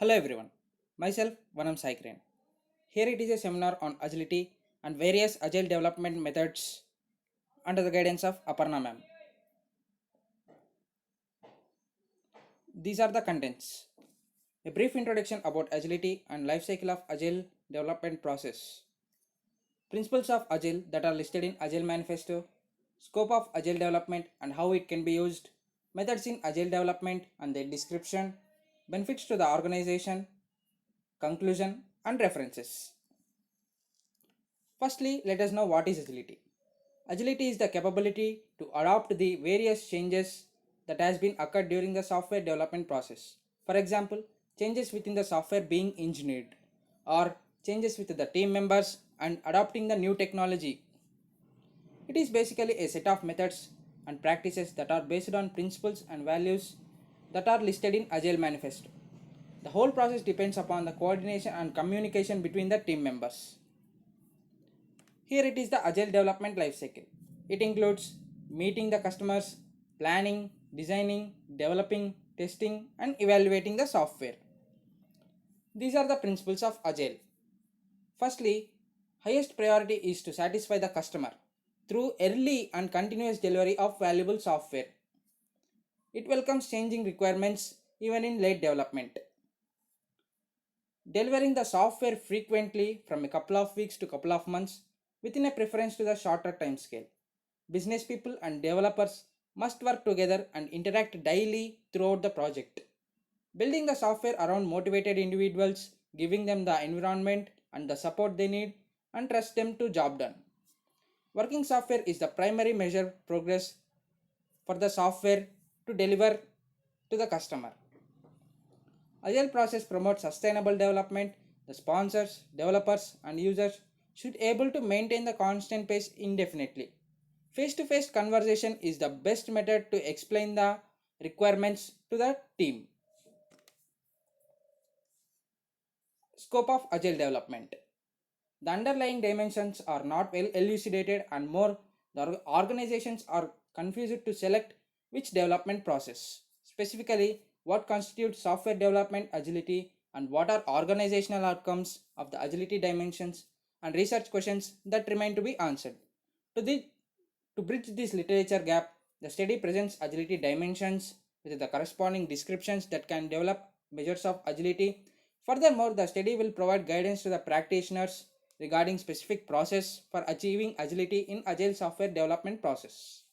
Hello everyone, myself Vanam Saikren. Here it is a seminar on agility and various agile development methods under the guidance of Aparna ma'am. These are the contents. A brief introduction about agility and life cycle of agile development process. Principles of agile that are listed in Agile Manifesto. Scope of agile development and how it can be used. Methods in agile development and their description. Benefits to the organization. Conclusion and references. Firstly, let us know what is agility. Agility is the capability to adapt the various changes that has been occurred during the software development process. For example, changes within the software being engineered or changes with the team members and adopting the new technology. It is basically a set of methods and practices that are based on principles and values that are listed in Agile Manifesto. The whole process depends upon the coordination and communication between the team members. Here it is the agile development life cycle. It includes meeting the customers, planning, designing, developing, testing, and evaluating the software. These are the principles of agile. Firstly, highest priority is to satisfy the customer through early and continuous delivery of valuable software. It welcomes changing requirements even in late development. Delivering the software frequently from a couple of weeks to couple of months within a preference to the shorter time scale. Business people and developers must work together and interact daily throughout the project. Building the software around motivated individuals, giving them the environment and the support they need, and trust them to job done. Working software is the primary measure progress for the software to deliver to the customer. Agile process promotes sustainable development. The sponsors, developers, and users should able to maintain the constant pace indefinitely. Face-to-face conversation is the best method to explain the requirements to the team. Scope of agile development. The underlying dimensions are not well elucidated and more the organizations are confused to select which development process. Specifically, what constitutes software development agility and what are organizational outcomes of the agility dimensions and research questions that remain to be answered. To, the, to bridge this literature gap, the study presents agility dimensions with the corresponding descriptions that can develop measures of agility. Furthermore, the study will provide guidance to the practitioners regarding specific process for achieving agility in agile software development process.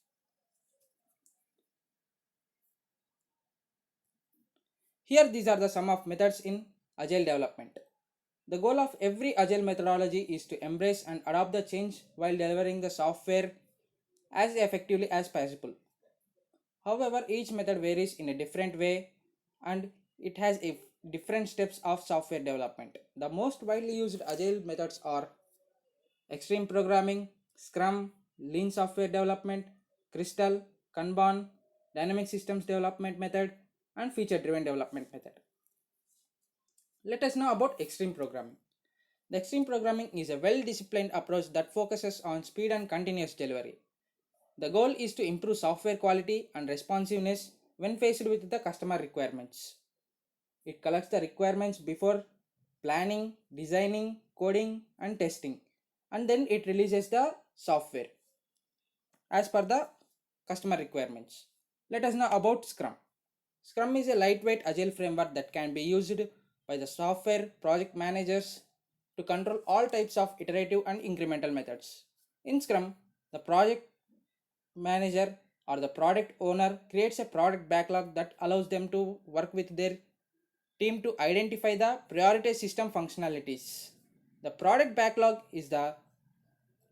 Here these are the sum of methods in agile development. The goal of every agile methodology is to embrace and adopt the change while delivering the software as effectively as possible. However, each method varies in a different way and it has a different steps of software development. The most widely used agile methods are extreme programming, Scrum, Lean software development, Crystal, Kanban, dynamic systems development method, and feature driven development method. Let us know about extreme programming. The extreme programming is a well disciplined approach that focuses on speed and continuous delivery. The goal is to improve software quality and responsiveness when faced with the customer requirements. It collects the requirements before planning, designing, coding, and testing, and then it releases the software as per the customer requirements. Let us know about Scrum. Scrum is a lightweight agile framework that can be used by the software project managers to control all types of iterative and incremental methods. In Scrum, the project manager or the product owner creates a product backlog that allows them to work with their team to identify the prioritized system functionalities. The product backlog is the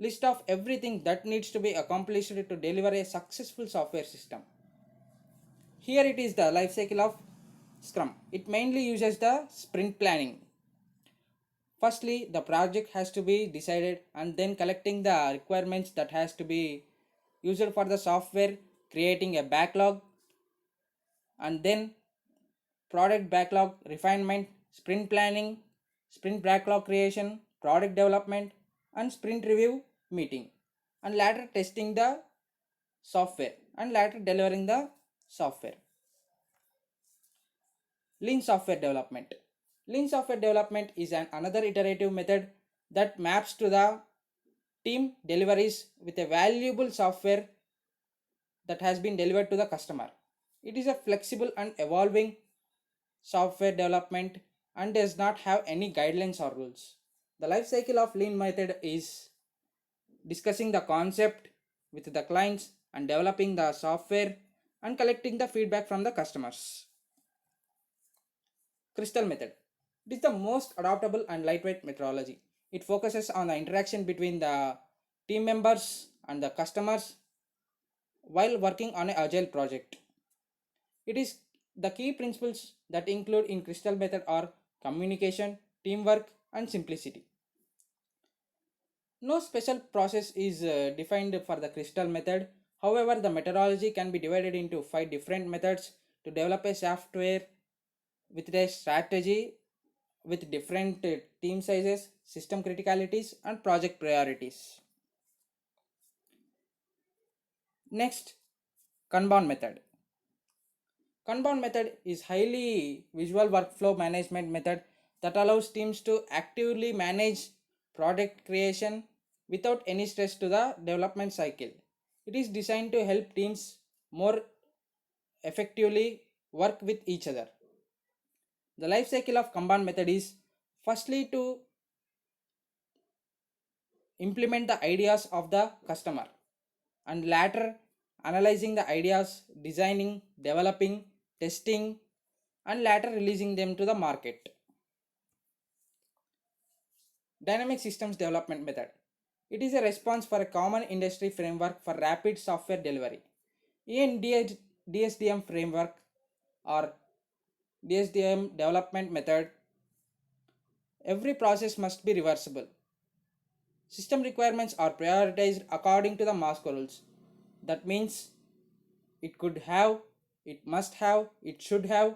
list of everything that needs to be accomplished to deliver a successful software system. Here it is the life cycle of Scrum. It mainly uses the sprint planning. Firstly, the project has to be decided and then collecting the requirements that has to be used for the software, creating a backlog, and then product backlog refinement, sprint planning, sprint backlog creation, product development, and sprint review meeting, and later testing the software and later delivering the software. Lean software development. Lean software development is another iterative method that maps to the team deliveries with a valuable software that has been delivered to the customer. It is a flexible and evolving software development and does not have any guidelines or rules. The life cycle of lean method is discussing the concept with the clients and developing the software and collecting the feedback from the customers. Crystal method. It is the most adaptable and lightweight methodology. It focuses on the interaction between the team members and the customers while working on an agile project. It is the key principles that include in Crystal method are communication, teamwork, and simplicity. No special process is defined for the Crystal method. However, the methodology can be divided into five different methods to develop a software with a strategy with different team sizes, system criticalities, and project priorities. Next, Kanban method. Kanban method is highly visual workflow management method that allows teams to actively manage product creation without any stress to the development cycle. It is designed to help teams more effectively work with each other. The life cycle of Kanban method is firstly to implement the ideas of the customer and later analyzing the ideas, designing, developing, testing, and later releasing them to the market. Dynamic Systems Development Method. It is a response for a common industry framework for rapid software delivery. In DSDM framework or DSDM development method, every process must be reversible. System requirements are prioritized according to the MASCO rules. That means it could have, it must have, it should have,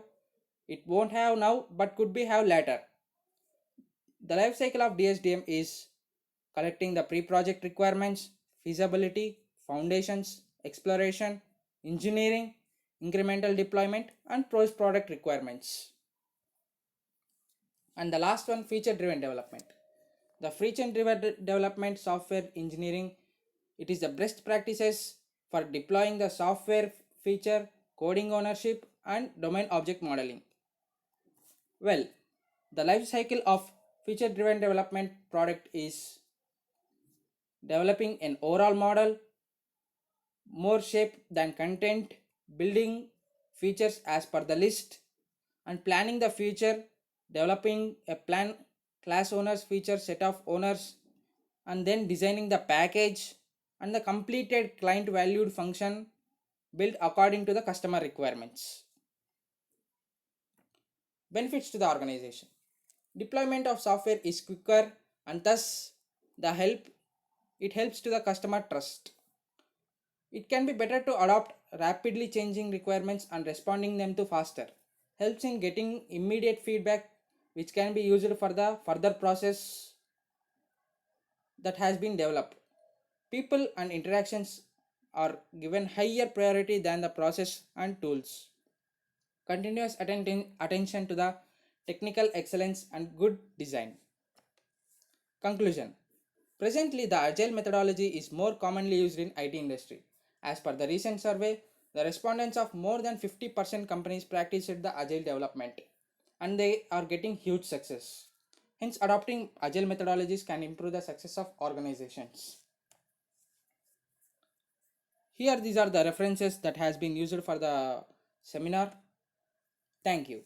it won't have now, but could be have later. The life cycle of DSDM is collecting the pre-project requirements, feasibility, foundations, exploration, engineering, incremental deployment, and post-product requirements. And the last one, feature-driven development. The feature-driven development software engineering, it is the best practices for deploying the software feature, coding ownership, and domain object modeling. Well, the life cycle of feature-driven development product is developing an overall model, more shape than content, building features as per the list, and planning the future, developing a plan class owners feature set of owners, and then designing the package and the completed client valued function built according to the customer requirements. Benefits to the organization. Deployment of software is quicker and thus the help it helps to the customer trust. It can be better to adopt rapidly changing requirements and responding them to faster. Helps in getting immediate feedback which can be used for the further process that has been developed. People and interactions are given higher priority than the process and tools. Continuous attention to the technical excellence and good design. Conclusion. Presently, the agile methodology is more commonly used in IT industry. As per the recent survey, the respondents of more than 50% companies practiced the agile development and they are getting huge success. Hence, adopting agile methodologies can improve the success of organizations. Here, these are the references that has been used for the seminar. Thank you.